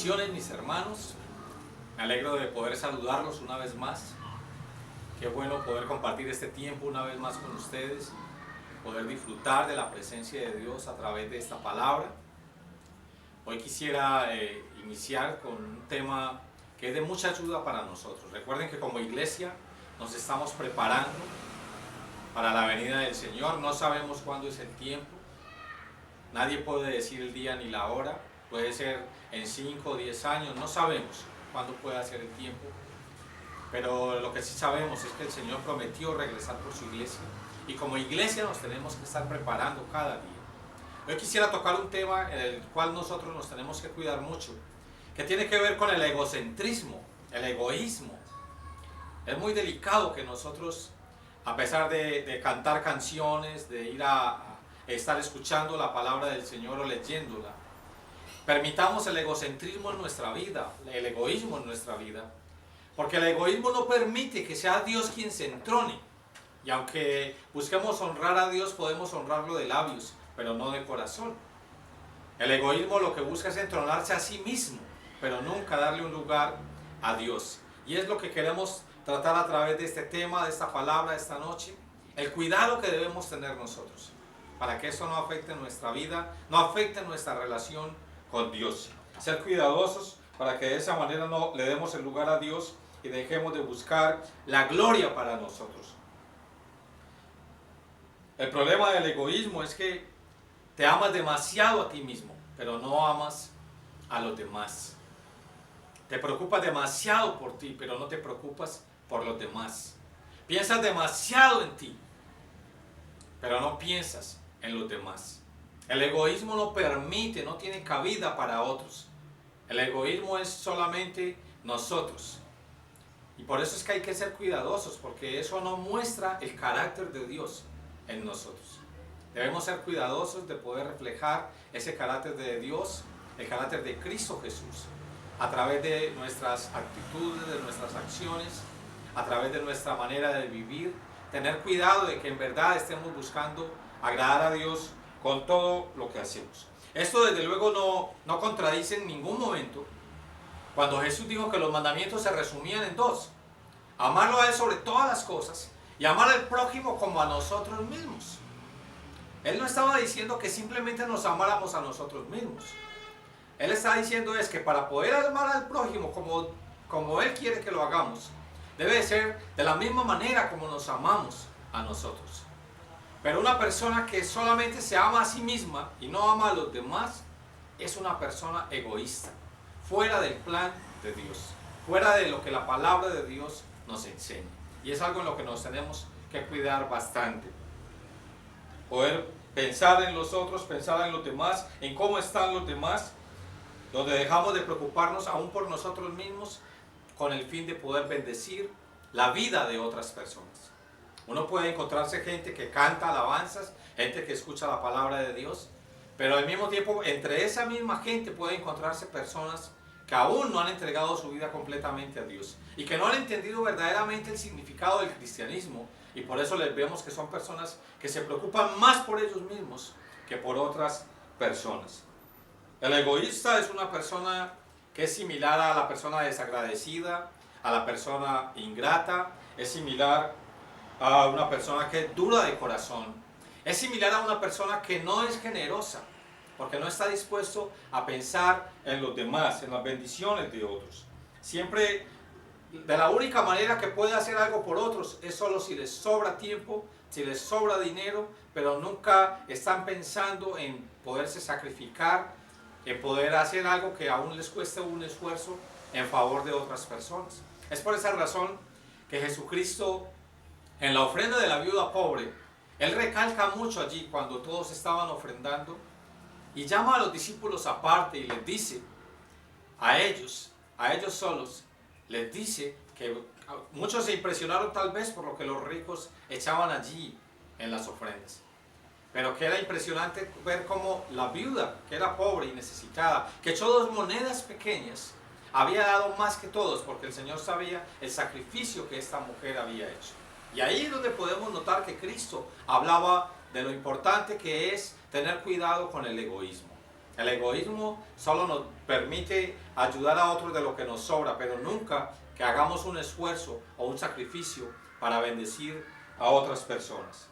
Bendiciones, mis hermanos. Me alegro de poder saludarlos una vez más. Qué bueno poder compartir este tiempo una vez más con ustedes, poder disfrutar de la presencia de Dios a través de esta palabra. Hoy quisiera iniciar con un tema que es de mucha ayuda para nosotros. Recuerden que como iglesia nos estamos preparando para la venida del Señor. No sabemos cuándo es el tiempo. Nadie puede decir el día ni la hora. Puede ser en 5 o 10 años. No sabemos cuándo pueda ser el tiempo. Pero lo que sí sabemos es que el Señor prometió regresar por su iglesia. Y como iglesia nos tenemos que estar preparando cada día. Hoy quisiera tocar un tema en el cual nosotros nos tenemos que cuidar mucho, que tiene que ver con el egocentrismo, el egoísmo. Es muy delicado que nosotros, a pesar de cantar canciones, de ir a estar escuchando la palabra del Señor o leyéndola, permitamos el egocentrismo en nuestra vida, el egoísmo en nuestra vida, porque el egoísmo no permite que sea Dios quien se entrone. Y aunque busquemos honrar a Dios, podemos honrarlo de labios, pero no de corazón. El egoísmo lo que busca es entronarse a sí mismo, pero nunca darle un lugar a Dios. Y es lo que queremos tratar a través de este tema, de esta palabra, esta noche. El cuidado que debemos tener nosotros, para que eso no afecte nuestra vida, no afecte nuestra relación con Dios. Ser cuidadosos para que de esa manera no le demos el lugar a Dios y dejemos de buscar la gloria para nosotros. El problema del egoísmo es que te amas demasiado a ti mismo, pero no amas a los demás. Te preocupas demasiado por ti, pero no te preocupas por los demás. Piensas demasiado en ti, pero no piensas en los demás. El egoísmo no permite, no tiene cabida para otros. El egoísmo es solamente nosotros. Y por eso es que hay que ser cuidadosos, porque eso no muestra el carácter de Dios en nosotros. Debemos ser cuidadosos de poder reflejar ese carácter de Dios, el carácter de Cristo Jesús, a través de nuestras actitudes, de nuestras acciones, a través de nuestra manera de vivir. Tener cuidado de que en verdad estemos buscando agradar a Dios con todo lo que hacemos. Esto desde luego no contradice en ningún momento cuando Jesús dijo que los mandamientos se resumían en dos: amarlo a Él sobre todas las cosas y amar al prójimo como a nosotros mismos. Él no estaba diciendo que simplemente nos amáramos a nosotros mismos. Él está diciendo es que para poder amar al prójimo como Él quiere que lo hagamos, debe ser de la misma manera como nos amamos a nosotros. Pero una persona que solamente se ama a sí misma y no ama a los demás es una persona egoísta, fuera del plan de Dios, fuera de lo que la palabra de Dios nos enseña. Y es algo en lo que nos tenemos que cuidar bastante. Poder pensar en los otros, pensar en los demás, en cómo están los demás, donde dejamos de preocuparnos aún por nosotros mismos con el fin de poder bendecir la vida de otras personas. Uno puede encontrarse gente que canta alabanzas, gente que escucha la palabra de Dios, pero al mismo tiempo entre esa misma gente puede encontrarse personas que aún no han entregado su vida completamente a Dios y que no han entendido verdaderamente el significado del cristianismo, y por eso les vemos que son personas que se preocupan más por ellos mismos que por otras personas. El egoísta es una persona que es similar a la persona desagradecida, a la persona ingrata, es similar a una persona que es dura de corazón, es similar a una persona que no es generosa, porque no está dispuesto a pensar en los demás, en las bendiciones de otros. Siempre, de la única manera que puede hacer algo por otros es solo si les sobra tiempo, si les sobra dinero, pero nunca están pensando en poderse sacrificar, en poder hacer algo que aún les cueste un esfuerzo en favor de otras personas. Es por esa razón que Jesucristo, en la ofrenda de la viuda pobre, Él recalca mucho allí cuando todos estaban ofrendando, y llama a los discípulos aparte y les dice a ellos solos, les dice que muchos se impresionaron tal vez por lo que los ricos echaban allí en las ofrendas, pero que era impresionante ver cómo la viuda, que era pobre y necesitada, que echó 2 monedas pequeñas, había dado más que todos, porque el Señor sabía el sacrificio que esta mujer había hecho. Y ahí es donde podemos notar que Cristo hablaba de lo importante que es tener cuidado con el egoísmo. El egoísmo solo nos permite ayudar a otros de lo que nos sobra, pero nunca que hagamos un esfuerzo o un sacrificio para bendecir a otras personas.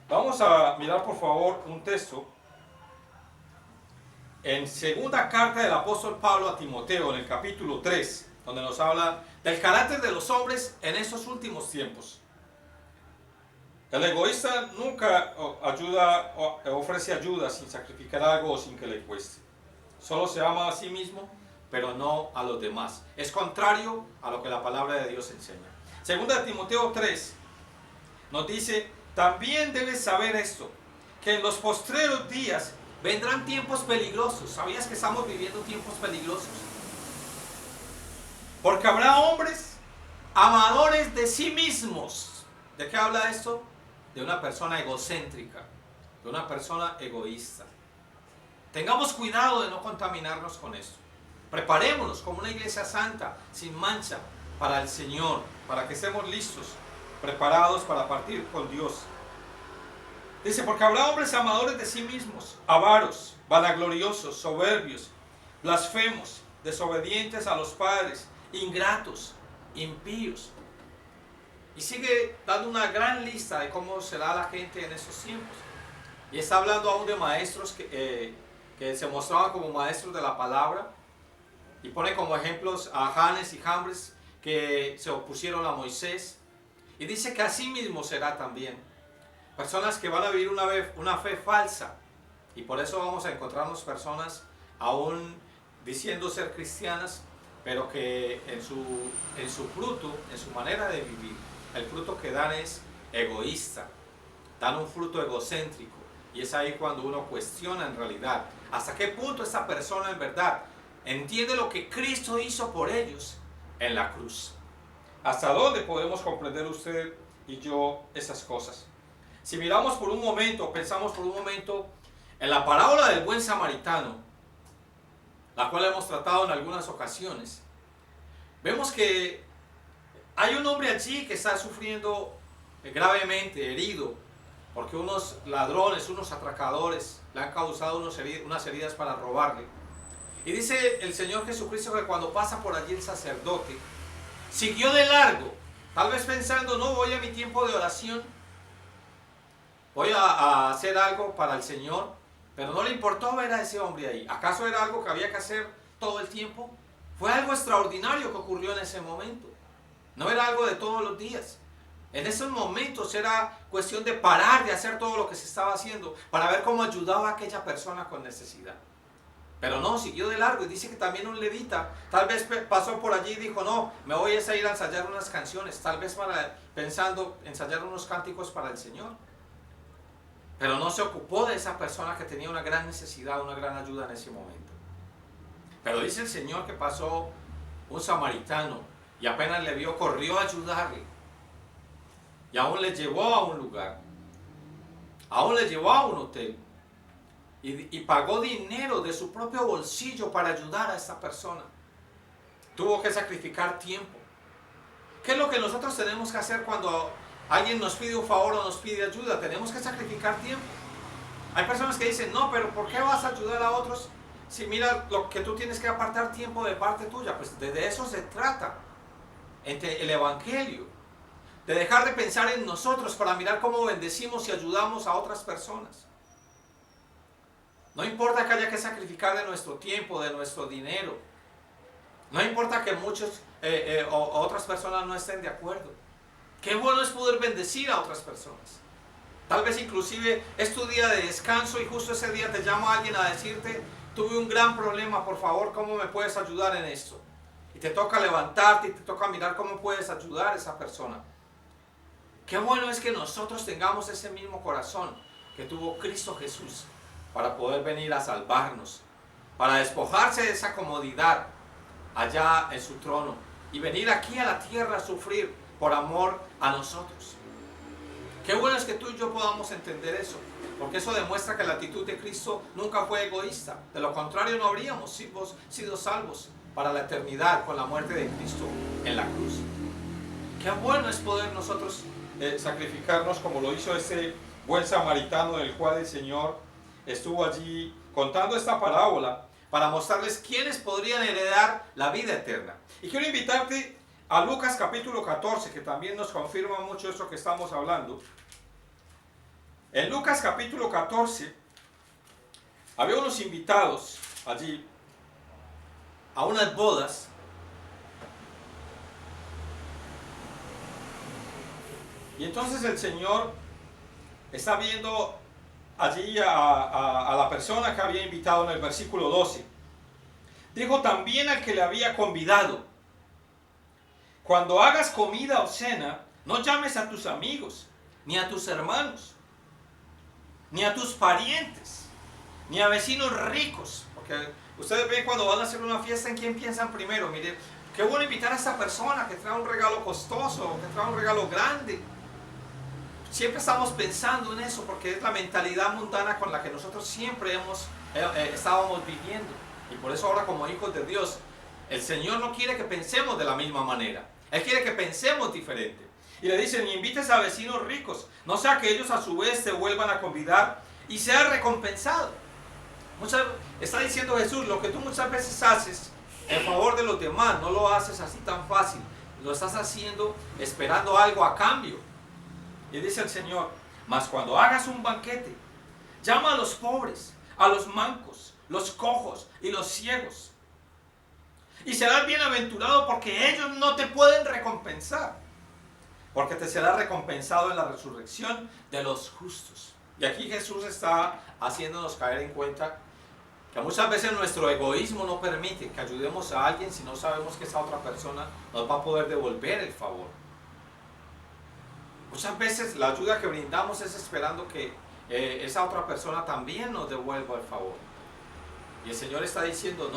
Vamos a mirar por favor un texto en segunda carta del apóstol Pablo a Timoteo, en el capítulo 3, donde nos habla del carácter de los hombres en estos últimos tiempos. El egoísta nunca ofrece ayuda sin sacrificar algo o sin que le cueste. Solo se ama a sí mismo, pero no a los demás. Es contrario a lo que la palabra de Dios enseña. Segunda de Timoteo 3 nos dice: también debes saber esto, que en los postreros días vendrán tiempos peligrosos. ¿Sabías que estamos viviendo tiempos peligrosos? Porque habrá hombres amadores de sí mismos. ¿De qué habla esto? De una persona egocéntrica, de una persona egoísta. Tengamos cuidado de no contaminarnos con esto. Preparémonos como una iglesia santa, sin mancha, para el Señor, para que estemos listos, preparados para partir con Dios. Dice: porque habrá hombres amadores de sí mismos, avaros, vanagloriosos, soberbios, blasfemos, desobedientes a los padres, ingratos, impíos. Y sigue dando una gran lista de cómo será la gente en esos tiempos. Y está hablando aún de maestros que se mostraban como maestros de la palabra. Y pone como ejemplos a Janes y Jambres, que se opusieron a Moisés. Y dice que así mismo será también. Personas que van a vivir una fe falsa. Y por eso vamos a encontrarnos personas aún diciendo ser cristianas, pero que en su fruto, en su manera de vivir, el fruto que dan es egoísta. Dan un fruto egocéntrico. Y es ahí cuando uno cuestiona en realidad hasta qué punto esta persona en verdad entiende lo que Cristo hizo por ellos en la cruz. ¿Hasta dónde podemos comprender usted y yo esas cosas? Si miramos por un momento, pensamos por un momento en la parábola del buen samaritano, la cual hemos tratado en algunas ocasiones, vemos que hay un hombre allí que está sufriendo gravemente, herido, porque unos ladrones, unos atracadores le han causado unas heridas para robarle. Y dice el Señor Jesucristo que cuando pasa por allí el sacerdote, siguió de largo, tal vez pensando: no, voy a mi tiempo de oración, voy a hacer algo para el Señor, pero no le importó ver a ese hombre ahí. ¿Acaso era algo que había que hacer todo el tiempo? Fue algo extraordinario que ocurrió en ese momento, no era algo de todos los días. En esos momentos era cuestión de parar de hacer todo lo que se estaba haciendo para ver cómo ayudaba a aquella persona con necesidad. Pero no, siguió de largo. Y dice que también un levita tal vez pasó por allí y dijo: no, me voy a ir a ensayar unas canciones, tal vez pensando ensayar unos cánticos para el Señor. Pero no se ocupó de esa persona que tenía una gran necesidad, una gran ayuda en ese momento. Pero dice el Señor que pasó un samaritano y apenas le vio, corrió a ayudarle. Y aún le llevó a un lugar, aún le llevó a un hotel. Y pagó dinero de su propio bolsillo para ayudar a esta persona. Tuvo que sacrificar tiempo. ¿Qué es lo que nosotros tenemos que hacer cuando alguien nos pide un favor o nos pide ayuda? Tenemos que sacrificar tiempo. Hay personas que dicen: no, pero ¿por qué vas a ayudar a otros si mira lo que tú tienes que apartar tiempo de parte tuya? Pues de eso se trata el Evangelio, de dejar de pensar en nosotros para mirar cómo bendecimos y ayudamos a otras personas. No importa que haya que sacrificar de nuestro tiempo, de nuestro dinero. No importa que muchos o otras personas no estén de acuerdo. Qué bueno es poder bendecir a otras personas. Tal vez inclusive es tu día de descanso y justo ese día te llama alguien a decirte: tuve un gran problema, por favor, ¿cómo me puedes ayudar en esto? Y te toca levantarte y te toca mirar cómo puedes ayudar a esa persona. Qué bueno es que nosotros tengamos ese mismo corazón que tuvo Cristo Jesús, para poder venir a salvarnos, para despojarse de esa comodidad allá en su trono y venir aquí a la tierra a sufrir por amor a nosotros. Qué bueno es que tú y yo podamos entender eso, porque eso demuestra que la actitud de Cristo nunca fue egoísta. De lo contrario, no habríamos sido salvos para la eternidad con la muerte de Cristo en la cruz. Qué bueno es poder nosotros sacrificarnos como lo hizo ese buen samaritano, del cual el Señor estuvo allí contando esta parábola para mostrarles quiénes podrían heredar la vida eterna. Y quiero invitarte a Lucas capítulo 14, que también nos confirma mucho esto que estamos hablando. En Lucas capítulo 14 había unos invitados allí a unas bodas. Y entonces el Señor está viendo allí a la persona que había invitado en el versículo 12. Dijo también al que le había convidado: cuando hagas comida o cena, no llames a tus amigos, ni a tus hermanos, ni a tus parientes, ni a vecinos ricos. Porque ustedes ven cuando van a hacer una fiesta, ¿en quién piensan primero? Miren, qué bueno invitar a esta persona que trae un regalo costoso, que trae un regalo grande. Siempre estamos pensando en eso porque es la mentalidad mundana con la que nosotros siempre estábamos viviendo. Y por eso ahora, como hijos de Dios, el Señor no quiere que pensemos de la misma manera. Él quiere que pensemos diferente. Y le dicen: ni invites a vecinos ricos, no sea que ellos a su vez te vuelvan a convidar y seas recompensado. Está diciendo Jesús: lo que tú muchas veces haces en favor de los demás, no lo haces así tan fácil. Lo estás haciendo esperando algo a cambio. Y dice el Señor: mas cuando hagas un banquete, llama a los pobres, a los mancos, los cojos y los ciegos. Y serás bienaventurado porque ellos no te pueden recompensar, porque te será recompensado en la resurrección de los justos. Y aquí Jesús está haciéndonos caer en cuenta que muchas veces nuestro egoísmo no permite que ayudemos a alguien si no sabemos que esa otra persona nos va a poder devolver el favor. Muchas veces la ayuda que brindamos es esperando que esa otra persona también nos devuelva el favor. Y el Señor está diciendo: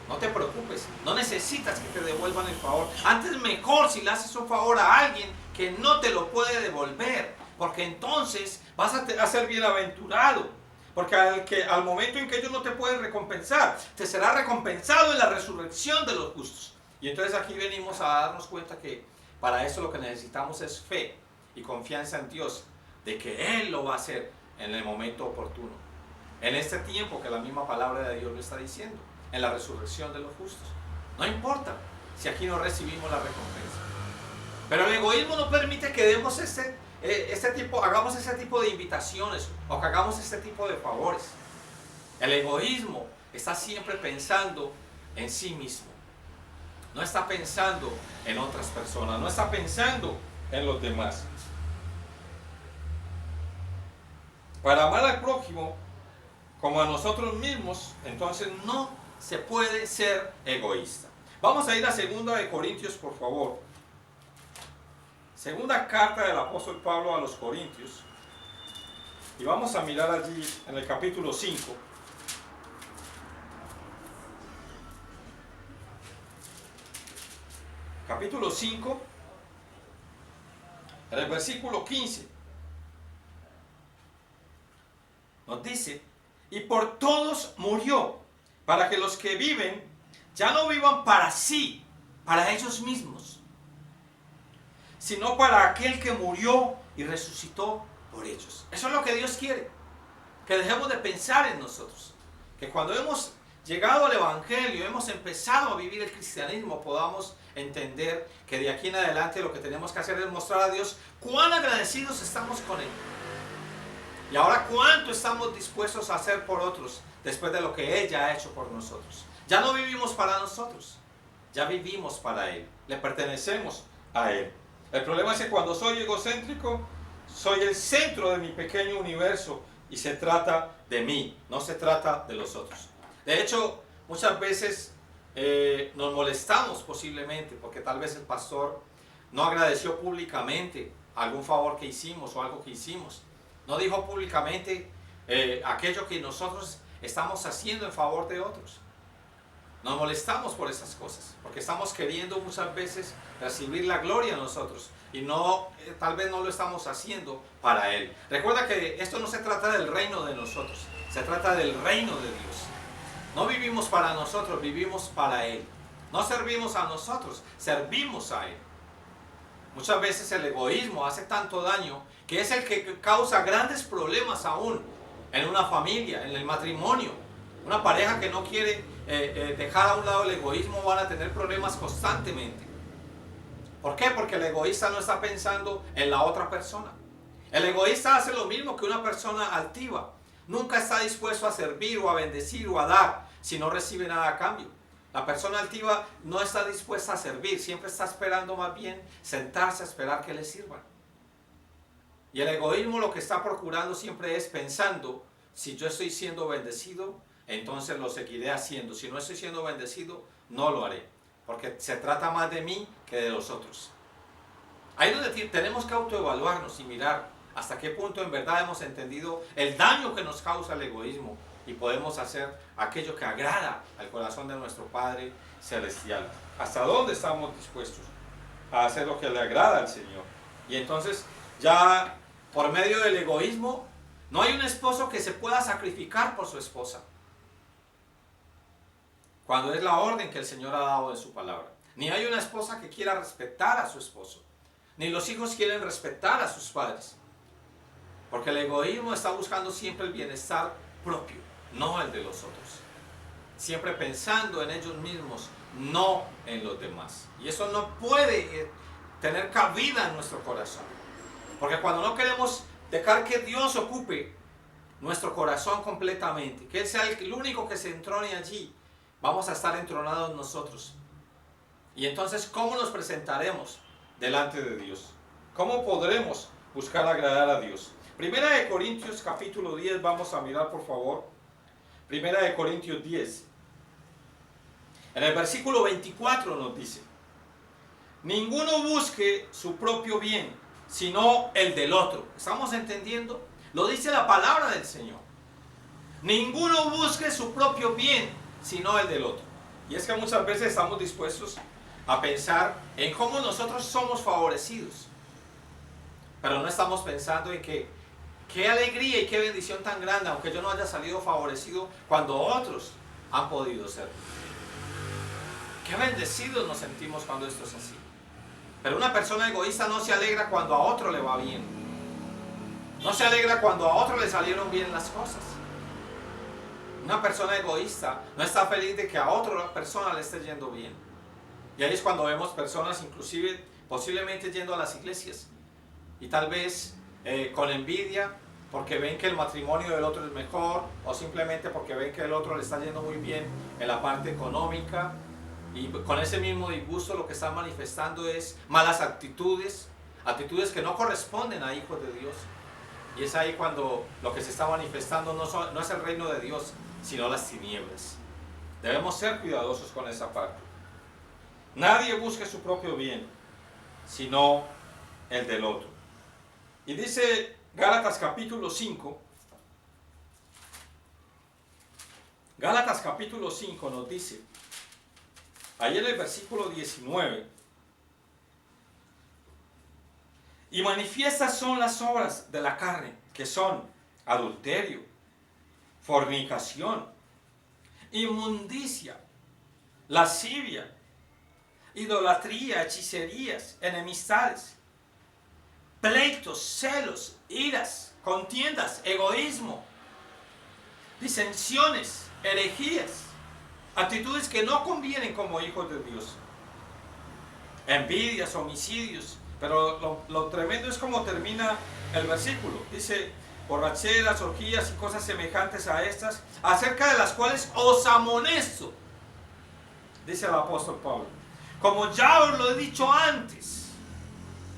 no te preocupes, no necesitas que te devuelvan el favor. Antes mejor si le haces un favor a alguien que no te lo puede devolver, porque entonces vas a ser bienaventurado. Porque al momento en que ellos no te pueden recompensar, te será recompensado en la resurrección de los justos. Y entonces aquí venimos a darnos cuenta que para eso lo que necesitamos es fe y confianza en Dios, de que Él lo va a hacer en el momento oportuno, en este tiempo que la misma palabra de Dios lo está diciendo, en la resurrección de los justos. No importa si aquí no recibimos la recompensa, pero el egoísmo no permite que demos hagamos ese tipo de invitaciones o que hagamos este tipo de favores. El egoísmo está siempre pensando en sí mismo, no está pensando en otras personas, no está pensando en los demás. Para amar al prójimo como a nosotros mismos, entonces no se puede ser egoísta. Vamos a ir a 2 Corintios, por favor. Segunda carta del apóstol Pablo a los Corintios. Y vamos a mirar allí en el capítulo 5. Capítulo 5, en el versículo 15. Nos dice: y por todos murió, para que los que viven ya no vivan para sí, para ellos mismos, sino para aquel que murió y resucitó por ellos. Eso es lo que Dios quiere, que dejemos de pensar en nosotros, que cuando hemos llegado al Evangelio, hemos empezado a vivir el cristianismo, podamos entender que de aquí en adelante lo que tenemos que hacer es mostrar a Dios cuán agradecidos estamos con Él. Y ahora cuánto estamos dispuestos a hacer por otros después de lo que Él ya ha hecho por nosotros. Ya no vivimos para nosotros, ya vivimos para Él, le pertenecemos a Él. El problema es que cuando soy egocéntrico, soy el centro de mi pequeño universo y se trata de mí, no se trata de los otros. De hecho, muchas veces nos molestamos posiblemente porque tal vez el pastor no agradeció públicamente algún favor que hicimos o algo que hicimos. No dijo públicamente aquello que nosotros estamos haciendo en favor de otros. Nos molestamos por esas cosas, porque estamos queriendo muchas veces recibir la gloria en nosotros y tal vez no lo estamos haciendo para Él. Recuerda que esto no se trata del reino de nosotros, se trata del reino de Dios. No vivimos para nosotros, vivimos para Él. No servimos a nosotros, servimos a Él. Muchas veces el egoísmo hace tanto daño que es el que causa grandes problemas aún en una familia, en el matrimonio. Una pareja que no quiere dejar a un lado el egoísmo van a tener problemas constantemente. ¿Por qué? Porque el egoísta no está pensando en la otra persona. El egoísta hace lo mismo que una persona altiva. Nunca está dispuesto a servir o a bendecir o a dar si no recibe nada a cambio. La persona altiva no está dispuesta a servir, siempre está esperando más bien sentarse a esperar que le sirvan. Y el egoísmo lo que está procurando siempre es pensando, si yo estoy siendo bendecido, entonces lo seguiré haciendo. Si no estoy siendo bendecido, no lo haré. Porque se trata más de mí que de los otros. Ahí es donde tenemos que autoevaluarnos y mirar hasta qué punto en verdad hemos entendido el daño que nos causa el egoísmo y podemos hacer aquello que agrada al corazón de nuestro Padre Celestial. ¿Hasta dónde estamos dispuestos a hacer lo que le agrada al Señor? Y entonces ya por medio del egoísmo no hay un esposo que se pueda sacrificar por su esposa, cuando es la orden que el Señor ha dado en su palabra. Ni hay una esposa que quiera respetar a su esposo, ni los hijos quieren respetar a sus padres, porque el egoísmo está buscando siempre el bienestar propio, no el de los otros, siempre pensando en ellos mismos, no en los demás. Y eso no puede tener cabida en nuestro corazón, porque cuando no queremos dejar que Dios ocupe nuestro corazón completamente, que Él sea el único que se entrone allí, vamos a estar entronados nosotros. Y entonces, ¿cómo nos presentaremos delante de Dios? ¿Cómo podremos buscar agradar a Dios? Primera de Corintios capítulo 10, vamos a mirar por favor. Primera de Corintios 10. En el versículo 24 nos dice: ninguno busque su propio bien, sino el del otro. ¿Estamos entendiendo? Lo dice la palabra del Señor. Ninguno busque su propio bien, sino el del otro. Y es que muchas veces estamos dispuestos a pensar en cómo nosotros somos favorecidos, pero no estamos pensando en que qué alegría y qué bendición tan grande, aunque yo no haya salido favorecido, cuando otros han podido ser. Qué bendecidos nos sentimos cuando esto es así. Pero una persona egoísta no se alegra cuando a otro le va bien. No se alegra cuando a otro le salieron bien las cosas. Una persona egoísta no está feliz de que a otra persona le esté yendo bien. Y ahí es cuando vemos personas inclusive posiblemente yendo a las iglesias y tal vez con envidia porque ven que el matrimonio del otro es mejor, o simplemente porque ven que el otro le está yendo muy bien en la parte económica, y con ese mismo disgusto lo que están manifestando es malas actitudes, actitudes que no corresponden a hijos de Dios. Y es ahí cuando lo que se está manifestando no es el reino de Dios, sino las tinieblas. Debemos ser cuidadosos con esa parte. Nadie busque su propio bien, sino el del otro. Y dice Gálatas capítulo 5. Gálatas capítulo 5 nos dice, ahí en el versículo 19, y manifiestas son las obras de la carne, que son adulterio, fornicación, inmundicia, lascivia, idolatría, hechicerías, enemistades, pleitos, celos, iras, contiendas, egoísmo, disensiones, herejías, actitudes que no convienen como hijos de Dios, envidias, homicidios. Pero lo tremendo es como termina el versículo. Dice, borracheras, orgías y cosas semejantes a estas, acerca de las cuales os amonesto, dice el apóstol Pablo, como ya os lo he dicho antes.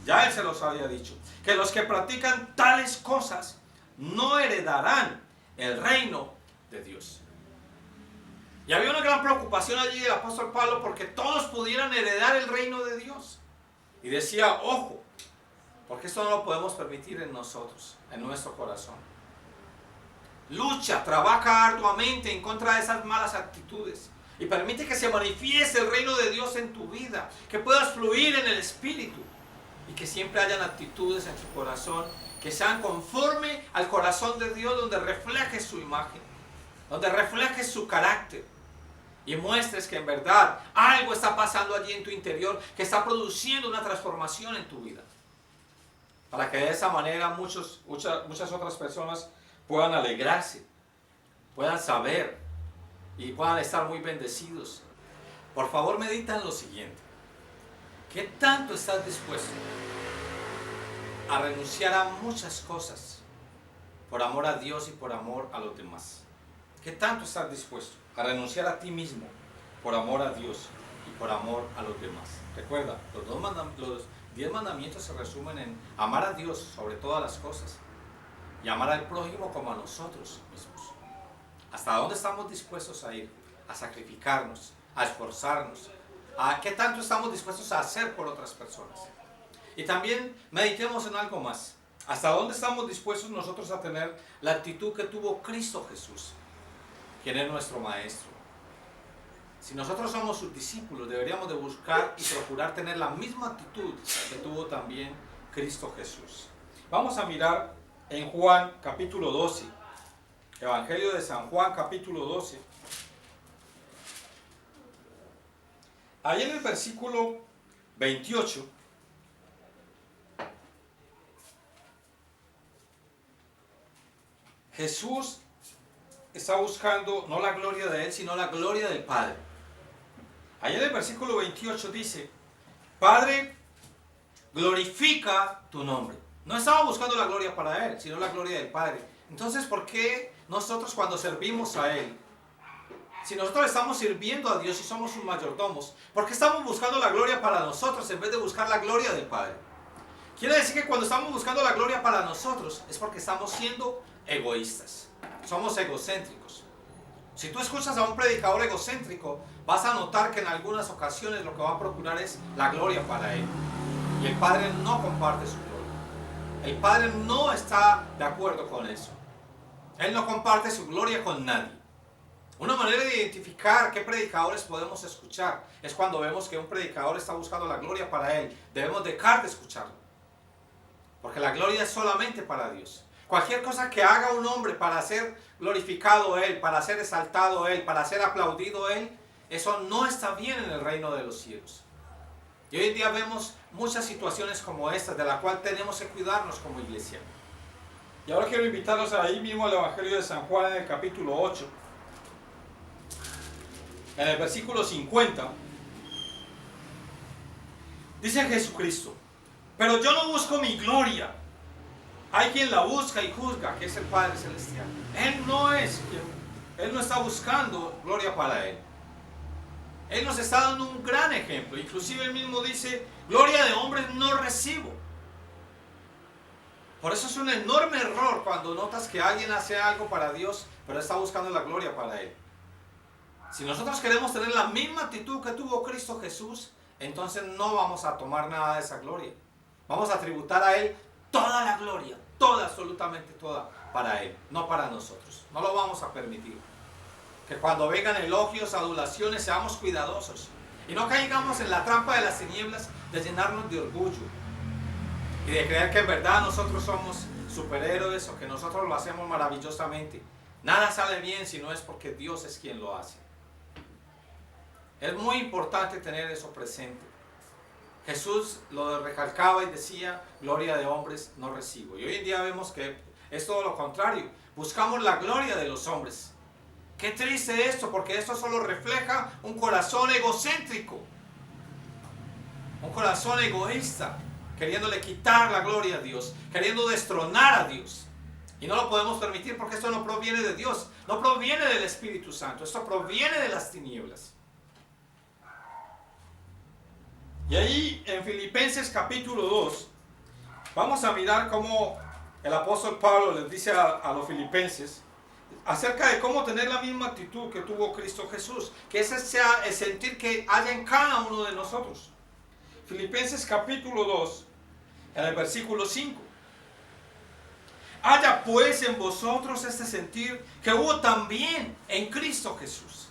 Ya él se los había dicho, que los que practican tales cosas no heredarán el reino de Dios. Y había una gran preocupación allí del apóstol Pablo porque todos pudieran heredar el reino de Dios. Y decía, ojo, porque esto no lo podemos permitir en nosotros, en nuestro corazón. Lucha, trabaja arduamente en contra de esas malas actitudes y permite que se manifieste el reino de Dios en tu vida, que puedas fluir en el Espíritu y que siempre hayan actitudes en tu corazón que sean conforme al corazón de Dios, donde reflejes su imagen, donde reflejes su carácter y muestres que en verdad algo está pasando allí en tu interior, que está produciendo una transformación en tu vida, para que de esa manera muchas otras personas puedan alegrarse, puedan saber y puedan estar muy bendecidos, por favor medita en lo siguiente. ¿Qué tanto estás dispuesto a renunciar a muchas cosas por amor a Dios y por amor a los demás? ¿Qué tanto estás dispuesto a renunciar a ti mismo por amor a Dios y por amor a los demás? Recuerda, los 10 mandamientos se resumen en amar a Dios sobre todas las cosas y amar al prójimo como a nosotros mismos. ¿Hasta dónde estamos dispuestos a ir? A sacrificarnos, a esforzarnos. ¿A qué tanto estamos dispuestos a hacer por otras personas? Y también meditemos en algo más. ¿Hasta dónde estamos dispuestos nosotros a tener la actitud que tuvo Cristo Jesús, quien es nuestro Maestro? Si nosotros somos sus discípulos, deberíamos de buscar y procurar tener la misma actitud que tuvo también Cristo Jesús. Vamos a mirar en Juan capítulo 12, Evangelio de San Juan capítulo 12. Ahí en el versículo 28, Jesús está buscando no la gloria de Él, sino la gloria del Padre. Ahí en el versículo 28 dice: Padre, glorifica tu nombre. No estaba buscando la gloria para Él, sino la gloria del Padre. Entonces, ¿por qué nosotros cuando servimos a Él, si nosotros estamos sirviendo a Dios y somos sus mayordomos, ¿por qué estamos buscando la gloria para nosotros en vez de buscar la gloria del Padre? Quiere decir que cuando estamos buscando la gloria para nosotros es porque estamos siendo egoístas. Somos egocéntricos. Si tú escuchas a un predicador egocéntrico, vas a notar que en algunas ocasiones lo que va a procurar es la gloria para él. Y el Padre no comparte su gloria. El Padre no está de acuerdo con eso. Él no comparte su gloria con nadie. Una manera de identificar qué predicadores podemos escuchar es cuando vemos que un predicador está buscando la gloria para él. Debemos dejar de escucharlo. Porque la gloria es solamente para Dios. Cualquier cosa que haga un hombre para ser glorificado Él, para ser exaltado Él, para ser aplaudido Él, eso no está bien en el reino de los cielos. Y hoy en día vemos muchas situaciones como estas, de la cual tenemos que cuidarnos como iglesia. Y ahora quiero invitarlos ahí mismo al Evangelio de San Juan en el capítulo 8. En el versículo 50, dice Jesucristo: pero yo no busco mi gloria. Hay quien la busca y juzga, que es el Padre Celestial. Él no está buscando gloria para Él. Él nos está dando un gran ejemplo. Inclusive Él mismo dice: gloria de hombres no recibo. Por eso es un enorme error cuando notas que alguien hace algo para Dios, pero está buscando la gloria para Él. Si nosotros queremos tener la misma actitud que tuvo Cristo Jesús, entonces no vamos a tomar nada de esa gloria. Vamos a tributar a Él toda la gloria, toda, absolutamente toda, para Él, no para nosotros. No lo vamos a permitir. Que cuando vengan elogios, adulaciones, seamos cuidadosos. Y no caigamos en la trampa de las tinieblas de llenarnos de orgullo. Y de creer que en verdad nosotros somos superhéroes o que nosotros lo hacemos maravillosamente. Nada sale bien si no es porque Dios es quien lo hace. Es muy importante tener eso presente. Jesús lo recalcaba y decía: gloria de hombres no recibo. Y hoy en día vemos que es todo lo contrario. Buscamos la gloria de los hombres. Qué triste esto, porque esto solo refleja un corazón egocéntrico. Un corazón egoísta, queriéndole quitar la gloria a Dios, queriendo destronar a Dios. Y no lo podemos permitir porque esto no proviene de Dios, no proviene del Espíritu Santo, esto proviene de las tinieblas. Y ahí en Filipenses capítulo 2, vamos a mirar cómo el apóstol Pablo les dice a los filipenses acerca de cómo tener la misma actitud que tuvo Cristo Jesús, que ese sea el sentir que haya en cada uno de nosotros. Filipenses capítulo 2, en el versículo 5. Haya pues en vosotros este sentir que hubo también en Cristo Jesús,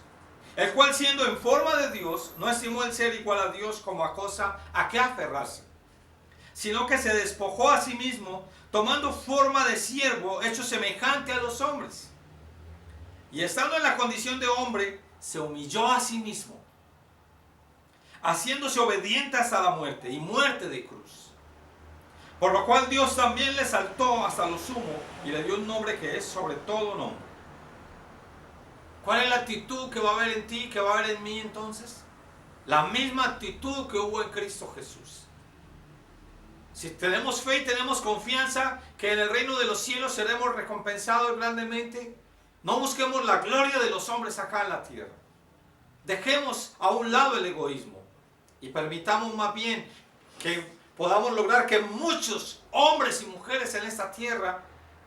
el cual siendo en forma de Dios, no estimó el ser igual a Dios como a cosa a que aferrarse, sino que se despojó a sí mismo, tomando forma de siervo, hecho semejante a los hombres. Y estando en la condición de hombre, se humilló a sí mismo, haciéndose obediente hasta la muerte, y muerte de cruz. Por lo cual Dios también le exaltó hasta lo sumo, y le dio un nombre que es sobre todo nombre. ¿Cuál es la actitud que va a haber en ti, que va a haber en mí entonces? La misma actitud que hubo en Cristo Jesús. Si tenemos fe y tenemos confianza que en el reino de los cielos seremos recompensados grandemente, no busquemos la gloria de los hombres acá en la tierra. Dejemos a un lado el egoísmo y permitamos más bien que podamos lograr que muchos hombres y mujeres en esta tierra,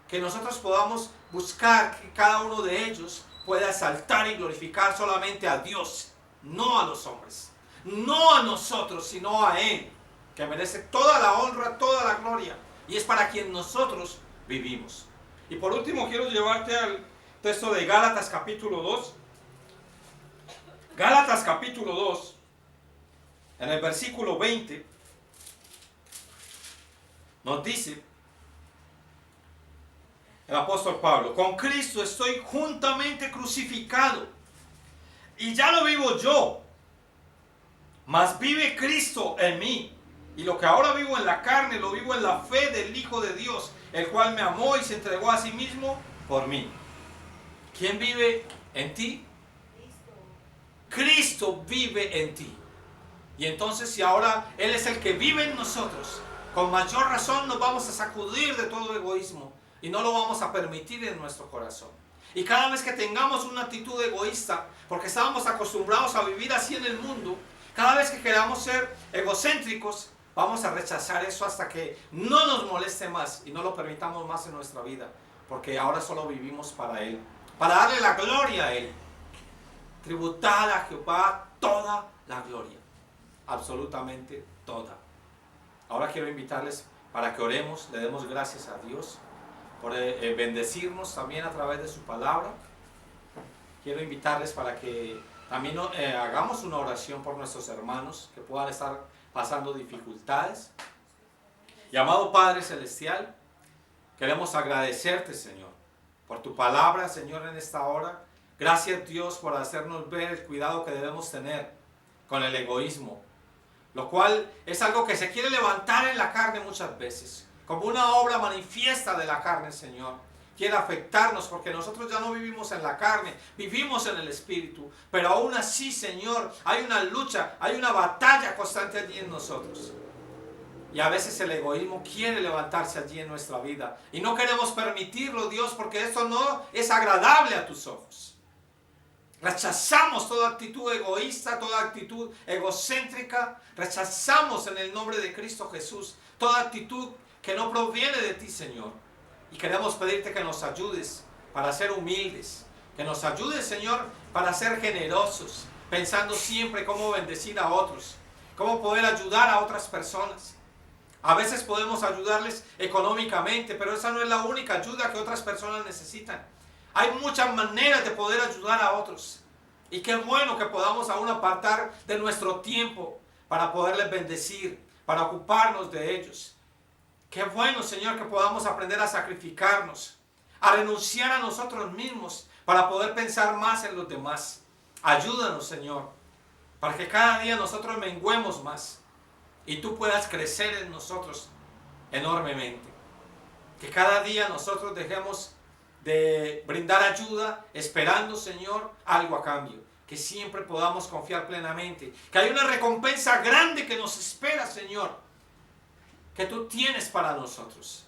que nosotros podamos buscar que cada uno de ellos pueda exaltar y glorificar solamente a Dios, no a los hombres, no a nosotros, sino a Él, que merece toda la honra, toda la gloria, y es para quien nosotros vivimos. Y por último quiero llevarte al texto de Gálatas capítulo 2. Gálatas capítulo 2, en el versículo 20, nos dice el apóstol Pablo: con Cristo estoy juntamente crucificado, y ya no vivo yo, mas vive Cristo en mí. Y lo que ahora vivo en la carne, lo vivo en la fe del Hijo de Dios, el cual me amó y se entregó a sí mismo por mí. ¿Quién vive en ti? Cristo vive en ti. Y entonces, si ahora Él es el que vive en nosotros, con mayor razón nos vamos a sacudir de todo egoísmo y no lo vamos a permitir en nuestro corazón. Y cada vez que tengamos una actitud egoísta, porque estábamos acostumbrados a vivir así en el mundo, cada vez que queramos ser egocéntricos, vamos a rechazar eso hasta que no nos moleste más y no lo permitamos más en nuestra vida, porque ahora solo vivimos para Él, para darle la gloria a Él. Tributad a Jehová toda la gloria, absolutamente toda. Ahora quiero invitarles para que oremos, le demos gracias a Dios por bendecirnos también a través de su palabra. Quiero invitarles para que también hagamos una oración por nuestros hermanos que puedan estar pasando dificultades. Y amado Padre Celestial, queremos agradecerte, Señor, por tu palabra, Señor, en esta hora. Gracias, Dios, por hacernos ver el cuidado que debemos tener con el egoísmo, lo cual es algo que se quiere levantar en la carne muchas veces, como una obra manifiesta de la carne, Señor. Quiere afectarnos porque nosotros ya no vivimos en la carne, vivimos en el Espíritu. Pero aún así, Señor, hay una lucha, hay una batalla constante allí en nosotros. Y a veces el egoísmo quiere levantarse allí en nuestra vida. Y no queremos permitirlo, Dios, porque esto no es agradable a tus ojos. Rechazamos toda actitud egoísta, toda actitud egocéntrica. Rechazamos en el nombre de Cristo Jesús toda actitud que no proviene de ti, Señor. Y queremos pedirte que nos ayudes para ser humildes, que nos ayudes, Señor, para ser generosos, pensando siempre cómo bendecir a otros, cómo poder ayudar a otras personas. A veces podemos ayudarles económicamente, pero esa no es la única ayuda que otras personas necesitan. Hay muchas maneras de poder ayudar a otros. Y qué bueno que podamos aún apartar de nuestro tiempo para poderles bendecir, para ocuparnos de ellos. Qué bueno, Señor, que podamos aprender a sacrificarnos, a renunciar a nosotros mismos para poder pensar más en los demás. Ayúdanos, Señor, para que cada día nosotros menguemos más y tú puedas crecer en nosotros enormemente. Que cada día nosotros dejemos de brindar ayuda esperando, Señor, algo a cambio. Que siempre podamos confiar plenamente que hay una recompensa grande que nos espera, Señor, que tú tienes para nosotros.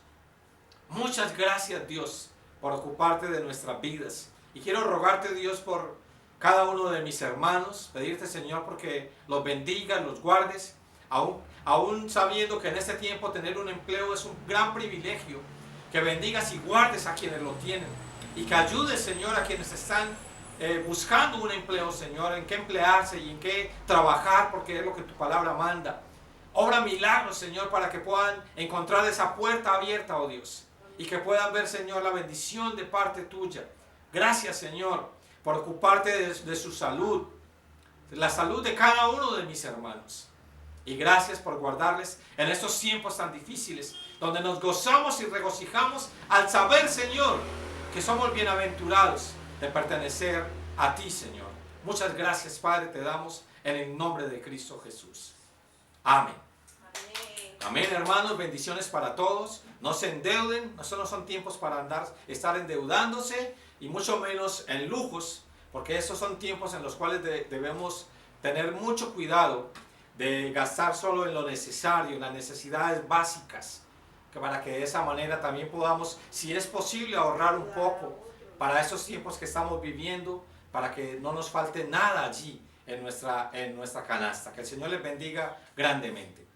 Muchas gracias, Dios, por ocuparte de nuestras vidas. Y quiero rogarte, Dios, por cada uno de mis hermanos, pedirte, Señor, porque los bendigas, los guardes, aún sabiendo que en este tiempo tener un empleo es un gran privilegio, que bendigas y guardes a quienes lo tienen, y que ayudes, Señor, a quienes están buscando un empleo, Señor, en qué emplearse y en qué trabajar, porque es lo que tu palabra manda. Obra milagros, Señor, para que puedan encontrar esa puerta abierta, oh Dios, y que puedan ver, Señor, la bendición de parte tuya. Gracias, Señor, por ocuparte de su salud, de la salud de cada uno de mis hermanos. Y gracias por guardarles en estos tiempos tan difíciles, donde nos gozamos y regocijamos al saber, Señor, que somos bienaventurados de pertenecer a ti, Señor. Muchas gracias, Padre, te damos en el nombre de Cristo Jesús. Amén. Amén, hermanos, bendiciones para todos. No se endeuden, estos no son tiempos para estar endeudándose y mucho menos en lujos, porque esos son tiempos en los cuales debemos tener mucho cuidado de gastar solo en lo necesario, en las necesidades básicas, que para que de esa manera también podamos, si es posible, ahorrar un poco para esos tiempos que estamos viviendo, para que no nos falte nada allí en nuestra canasta. Que el Señor les bendiga grandemente.